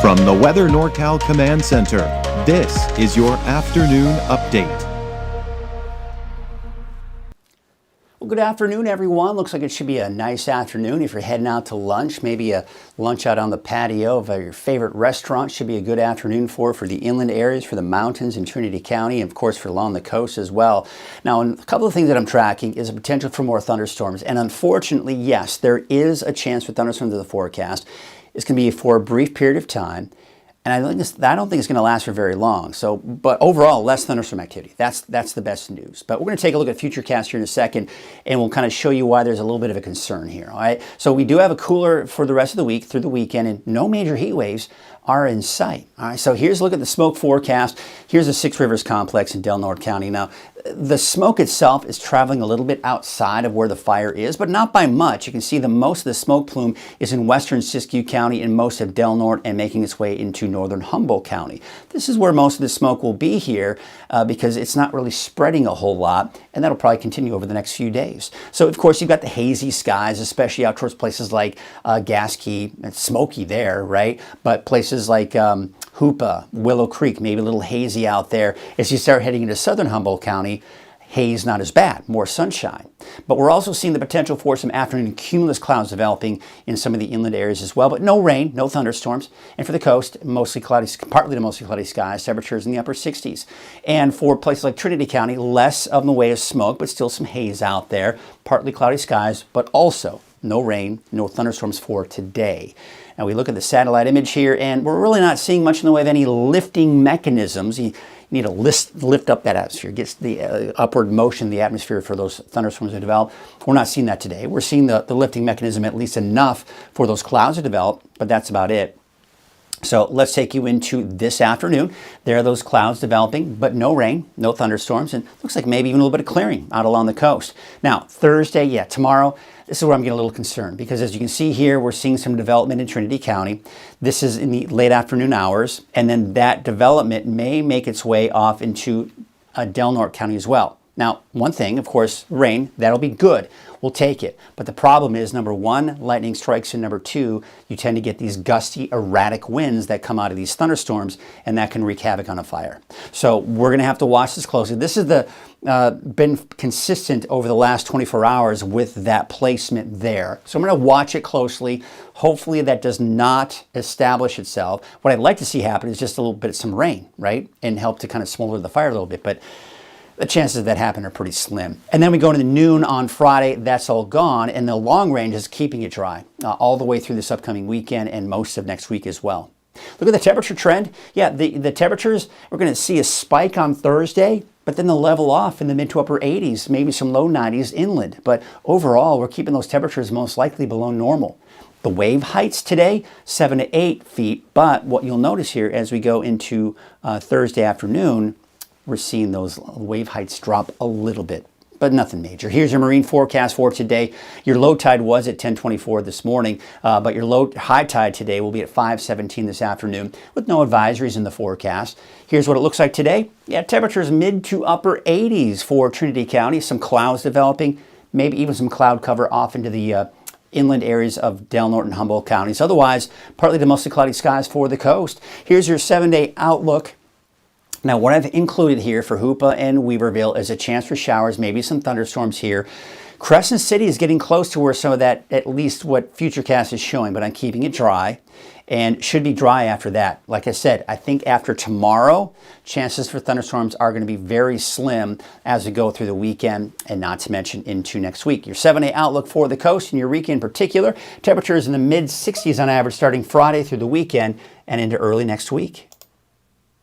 From the Weather NorCal Command Center, this is your afternoon update. Well, good afternoon, everyone. Looks like it should be a nice afternoon if you're heading out to lunch. Maybe a lunch out on the patio of your favorite restaurant should be a good afternoon for the inland areas, for the mountains in Trinity County, and of course for along the coast as well. Now, a couple of things that I'm tracking is a potential for more thunderstorms. And unfortunately, yes, there is a chance for thunderstorms in the forecast. It's going to be for a brief period of time. And I don't think it's going to last for very long. But overall, less thunderstorm activity. That's the best news. But we're going to take a look at futurecast here in a second, and we'll kind of show you why there's a little bit of a concern here. All right. So we do have a cooler for the rest of the week through the weekend, and no major heat waves are in sight. All right. So here's a look at the smoke forecast. Here's the Six Rivers complex in Del Norte County. Now, the smoke itself is traveling a little bit outside of where the fire is, but not by much. You can see most of the smoke plume is in western Siskiyou County and most of Del Norte and making its way into northern Humboldt County. This is where most of the smoke will be here because it's not really spreading a whole lot, and that'll probably continue over the next few days. So, of course, you've got the hazy skies, especially out towards places like Gasquet. It's smoky there, right? But places like Hoopa, Willow Creek, maybe a little hazy out there. As you start heading into southern Humboldt County, haze not as bad, more sunshine. But we're also seeing the potential for some afternoon cumulus clouds developing in some of the inland areas as well, but no rain, no thunderstorms. And for the coast, mostly cloudy, partly to mostly cloudy skies, temperatures in the upper 60s. And for places like Trinity County, less of the way of smoke, but still some haze out there, partly cloudy skies, but also no rain, no thunderstorms for today. Now we look at the satellite image here, and we're really not seeing much in the way of any lifting mechanisms. You need to lift up that atmosphere, get the upward motion of the atmosphere for those thunderstorms to develop. We're not seeing that today. We're seeing the lifting mechanism at least enough for those clouds to develop, but that's about it. So let's take you into this afternoon. There are those clouds developing, but no rain, no thunderstorms, and looks like maybe even a little bit of clearing out along the coast. Now, Thursday, tomorrow, this is where I'm getting a little concerned because as you can see here, we're seeing some development in Trinity County. This is in the late afternoon hours, and then that development may make its way off into Del Norte County as well. Now, one thing, of course, rain, that'll be good. We'll take it. But the problem is, number one, lightning strikes, and number two, you tend to get these gusty, erratic winds that come out of these thunderstorms, and that can wreak havoc on a fire. So we're going to have to watch this closely. This has been consistent over the last 24 hours with that placement there. So I'm going to watch it closely. Hopefully that does not establish itself. What I'd like to see happen is just a little bit of some rain, right? And help to kind of smolder the fire a little bit. But the chances of that happening are pretty slim. And then we go into the noon on Friday, that's all gone, and the long range is keeping it dry all the way through this upcoming weekend and most of next week as well. Look at the temperature trend. Yeah, the temperatures, we're going to see a spike on Thursday, but then they'll level off in the mid to upper 80s, maybe some low 90s inland. But overall, we're keeping those temperatures most likely below normal. The wave heights today, 7 to 8 feet, but what you'll notice here as we go into Thursday afternoon, we're seeing those wave heights drop a little bit, but nothing major. Here's your marine forecast for today. Your low tide was at 10:24 this morning, but your high tide today will be at 5:17 this afternoon with no advisories in the forecast. Here's what it looks like today. Yeah, temperatures mid to upper 80s for Trinity County. Some clouds developing, maybe even some cloud cover off into the inland areas of Del Norte and Humboldt counties. Otherwise, partly to mostly cloudy skies for the coast. Here's your 7-day outlook. Now, what I've included here for Hoopa and Weaverville is a chance for showers, maybe some thunderstorms here. Crescent City is getting close to where some of that, at least what Futurecast is showing, but I'm keeping it dry and should be dry after that. Like I said, I think after tomorrow, chances for thunderstorms are going to be very slim as we go through the weekend and not to mention into next week. Your 7-day outlook for the coast and Eureka in particular, temperatures in the mid 60s on average starting Friday through the weekend and into early next week.